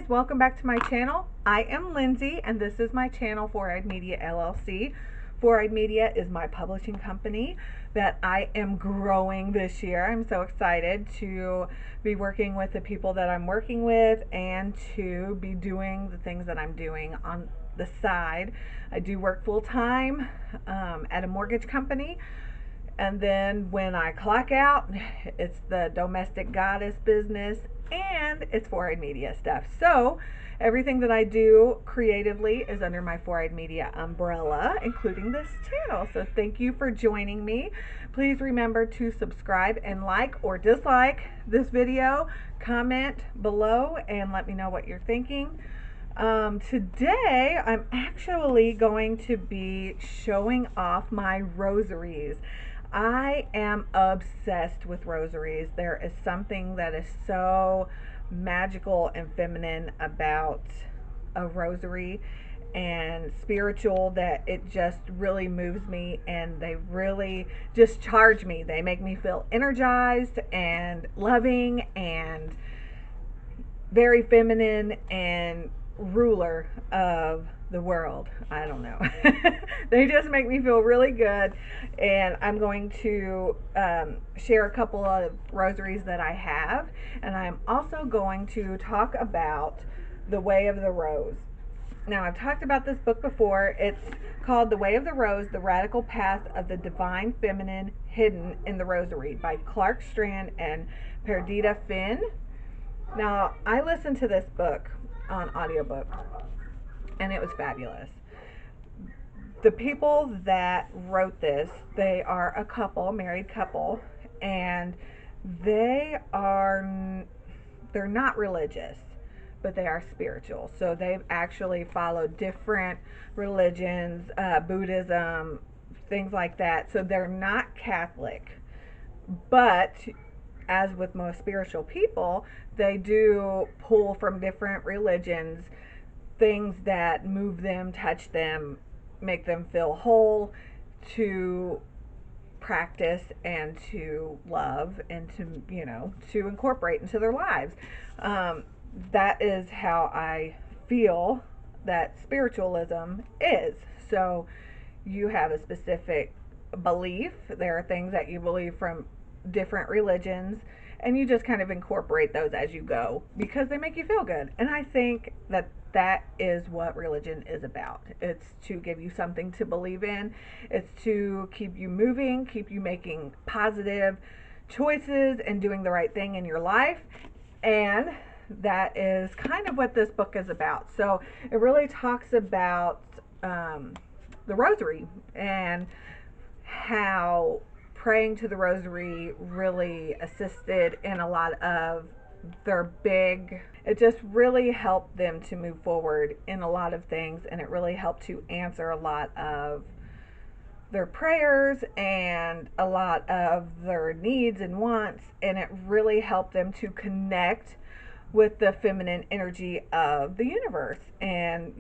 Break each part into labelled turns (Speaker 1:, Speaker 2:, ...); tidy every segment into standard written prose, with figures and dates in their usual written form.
Speaker 1: guys, welcome back to my channel. I am Lindsay and this is my channel, Four-Eyed Media LLC. Four-Eyed Media is my publishing company that I am growing this year. I'm so excited to be working with the people that I'm working with and to be doing the things that I'm doing on the side. I do work full-time at a mortgage company. And then when I clock out, it's the domestic goddess business and it's Four-Eyed Media stuff. So everything that I do creatively is under my Four-Eyed Media umbrella, including this channel. So thank you for joining me. Please remember to subscribe and like or dislike this video. Comment below and let me know what you're thinking. Today I'm actually going to be showing off my rosaries. I am obsessed with rosaries. There is something that is so magical and feminine about a rosary and spiritual that it just really moves me, and they really just charge me. They make me feel energized and loving and very feminine and ruler of the world. I don't know. They just make me feel really good. And I'm going to share a couple of rosaries that I have. And I'm also going to talk about The Way of the Rose. Now, I've talked about this book before. It's called The Way of the Rose, The Radical Path of the Divine Feminine Hidden in the Rosary by Clark Strand and Perdita F.E.M. Now, I listened to this book on audiobook, and it was fabulous. The people that wrote this, they are a couple, married couple, and they're not religious, but they are spiritual. So they've actually followed different religions, Buddhism, things like that. So they're not Catholic, but as with most spiritual people, they do pull from different religions things that move them, touch them, make them feel whole, to practice and to love and to, to incorporate into their lives. That is how I feel that spiritualism is. So you have a specific belief. There are things that you believe from different religions, and you just kind of incorporate those as you go because they make you feel good. And I think that that is what religion is about. It's to give you something to believe in. It's to keep you moving, keep you making positive choices and doing the right thing in your life. And that is kind of what this book is about. So it really talks about the rosary and how praying to the rosary really assisted in a lot of their it just really helped them to move forward in a lot of things, and it really helped to answer a lot of their prayers and a lot of their needs and wants, and it really helped them to connect with the feminine energy of the universe. And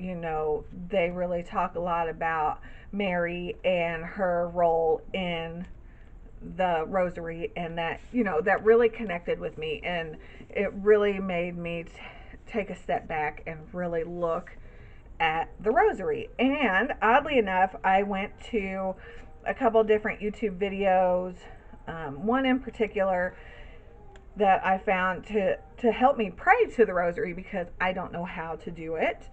Speaker 1: they really talk a lot about Mary and her role in the rosary, and that that really connected with me, and it really made me take a step back and really look at the rosary. And oddly enough, I went to a couple different YouTube videos, one in particular that I found to help me pray to the rosary because I don't know how to do it.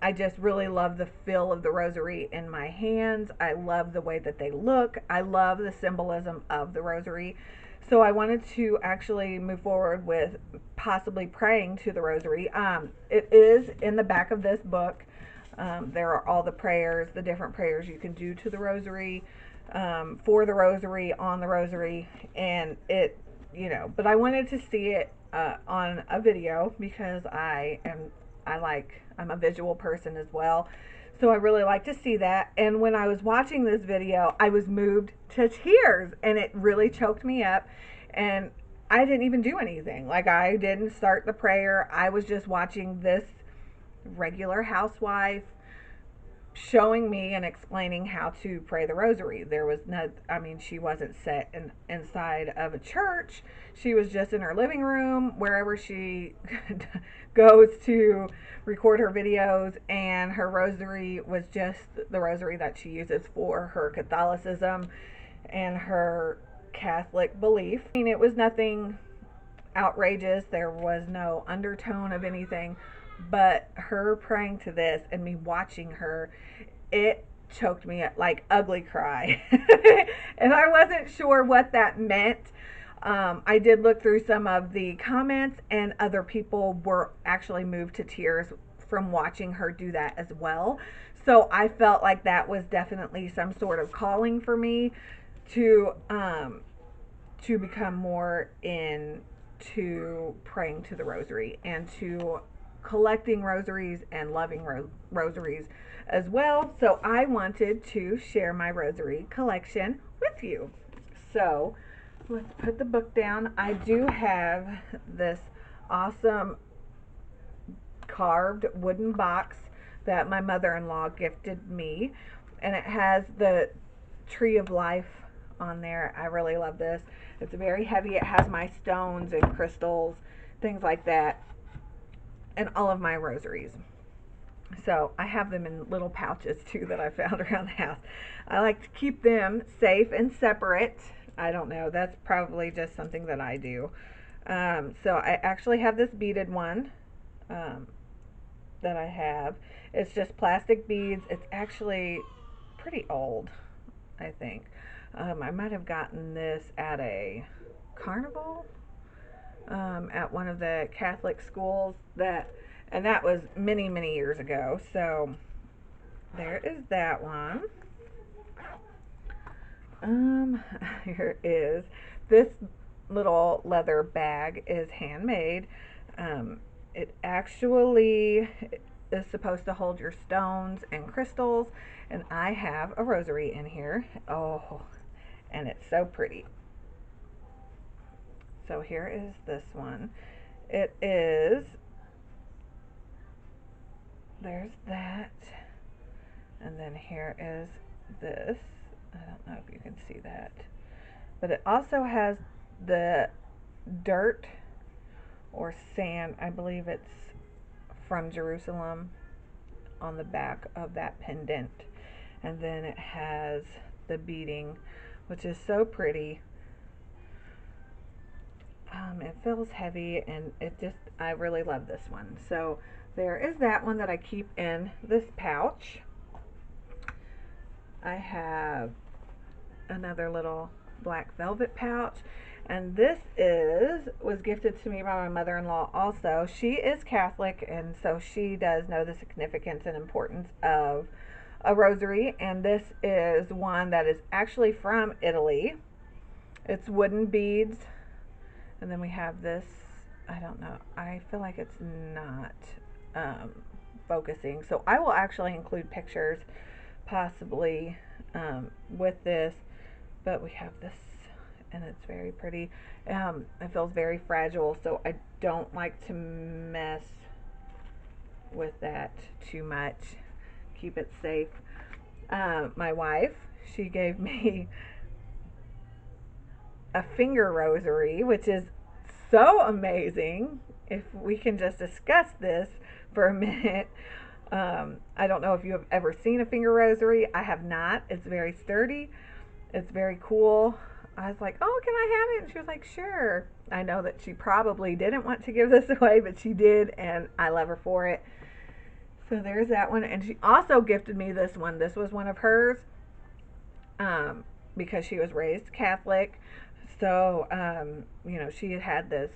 Speaker 1: I just really love the feel of the rosary in my hands. I love the way that they look. I love the symbolism of the rosary. So I wanted to actually move forward with possibly praying to the rosary. It is in the back of this book. There are all the prayers, the different prayers you can do to the rosary, for the rosary, on the rosary, and but I wanted to see it on a video because I'm a visual person as well. So I really like to see that. And when I was watching this video, I was moved to tears, and it really choked me up. And I didn't even do anything. Like, I didn't start the prayer. I was just watching this regular housewife showing me and explaining how to pray the rosary. There was no, I mean, she wasn't set inside of a church. She was just in her living room, wherever she goes to record her videos, and her rosary was just the rosary that she uses for her Catholicism and her Catholic belief. I mean, it was nothing outrageous. There was no undertone of anything, but her praying to this and me watching her, it choked me up like ugly cry. And I wasn't sure what that meant. I did look through some of the comments, and other people were actually moved to tears from watching her do that as well. So I felt like that was definitely some sort of calling for me to become more into praying to the rosary and to collecting rosaries and loving rosaries as well. So I wanted to share my rosary collection with you. So let's put the book down. I do have this awesome carved wooden box that my mother-in-law gifted me, and it has the tree of life on there. I really love this. It's very heavy. It has my stones and crystals, things like that, and all of my rosaries. So I have them in little pouches too that I found around the house. I like to keep them safe and separate. I don't know. That's probably just something that I do. So I actually have this beaded one that I have. It's just plastic beads. It's actually pretty old, I think. I might have gotten this at a carnival at one of the Catholic schools and that was many, many years ago. So there is that one. Here is this little leather bag is handmade. It actually is supposed to hold your stones and crystals, and I have a rosary in here. Oh, and it's so pretty. So here is this one. It is, there's that, and then here is this. I don't know if you can see that, but it also has the dirt or sand, I believe it's from Jerusalem, on the back of that pendant. And then it has the beading, which is so pretty. It feels heavy, and I really love this one. So there is that one that I keep in this pouch. I have another little black velvet pouch, and this was gifted to me by my mother-in-law also. She is Catholic, and so she does know the significance and importance of a rosary, and this is one that is actually from Italy. It's wooden beads, and then we have this, I don't know, I feel like it's not focusing, so I will actually include pictures possibly with this, but we have this, and it's very pretty. It feels very fragile, so I don't like to mess with that too much. Keep it safe. My wife, she gave me a finger rosary, which is so amazing. If we can just discuss this for a minute. I don't know if you have ever seen a finger rosary. I have not. It's very sturdy. It's very cool. I was like, oh, can I have it? And she was like, sure. I know that she probably didn't want to give this away, but she did, and I love her for it. So there's that one. And she also gifted me this one. This was one of hers because she was raised Catholic. So, she had this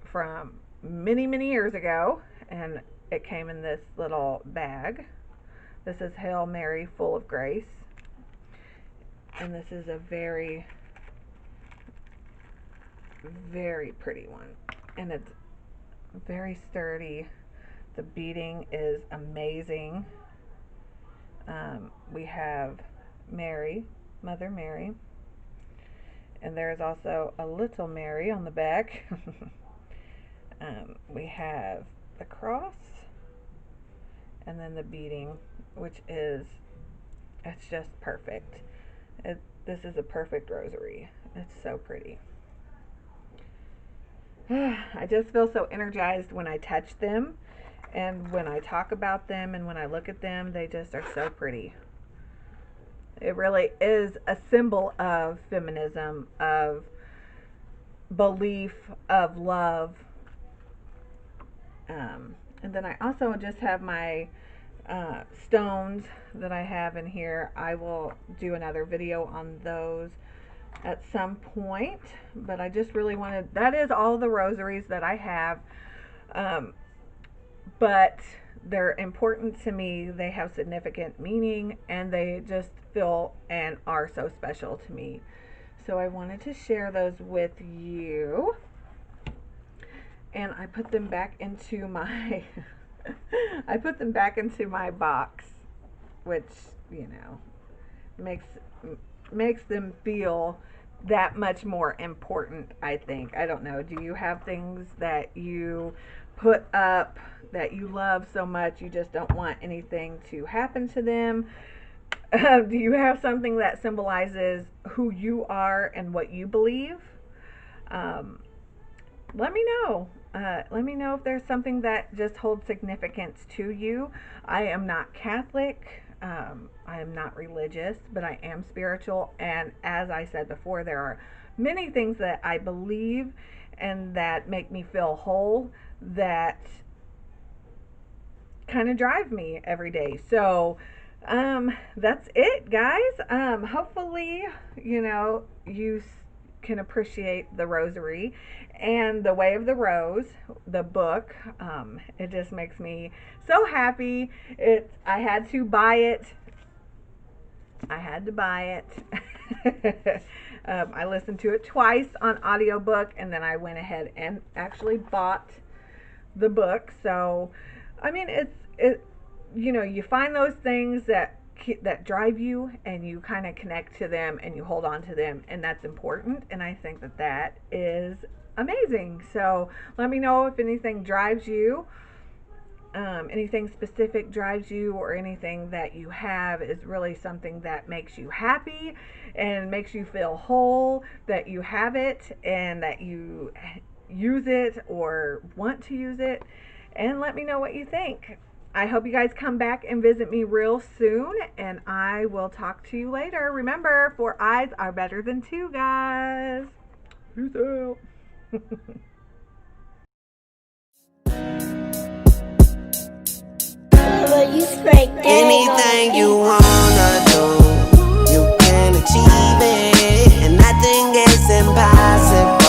Speaker 1: from many, many years ago, and it came in this little bag. This is Hail Mary, full of grace. And this is a very, very pretty one. And it's very sturdy. The beading is amazing. We have Mary, Mother Mary. And there's also a little Mary on the back. We have the cross, and then the beading, which is It's just perfect. This is a perfect rosary. It's so pretty. I just feel so energized when I touch them, and when I talk about them, and when I look at them. They just are so pretty. It really is a symbol of feminism, of belief, of love. And then I also just have my stones that I have in here. I will do another video on those at some point, but I just really wanted, that is all the rosaries that I have. But they're important to me. They have significant meaning, and they just feel and are so special to me. So I wanted to share those with you. And I put them back into my I put them back into my box, which, you know, makes them feel that much more important, I think. I don't know. Do you have things that you put up that you love so much you just don't want anything to happen to them? Do you have something that symbolizes who you are and what you believe? Let me know. Let me know if there's something that just holds significance to you. I am not Catholic. I am not religious, but I am spiritual. And as I said before, there are many things that I believe and that make me feel whole, that kind of drive me every day. So that's it, guys. Hopefully, you can appreciate the rosary and the Way of the Rose, the book. It just makes me so happy. I had to buy it. I listened to it twice on audiobook, and then I went ahead and actually bought the book. So, I mean, you find those things that drive you, and you kind of connect to them, and you hold on to them, and that's important. And I think that is amazing. So let me know if anything drives you, anything specific drives you, or anything that you have is really something that makes you happy and makes you feel whole, that you have it and that you use it or want to use it. And let me know what you think. I hope you guys come back and visit me real soon, and I will talk to you later. Remember, 4 eyes are better than 2, guys. Peace out.
Speaker 2: Anything you wanna do, you can achieve it, and nothing is impossible.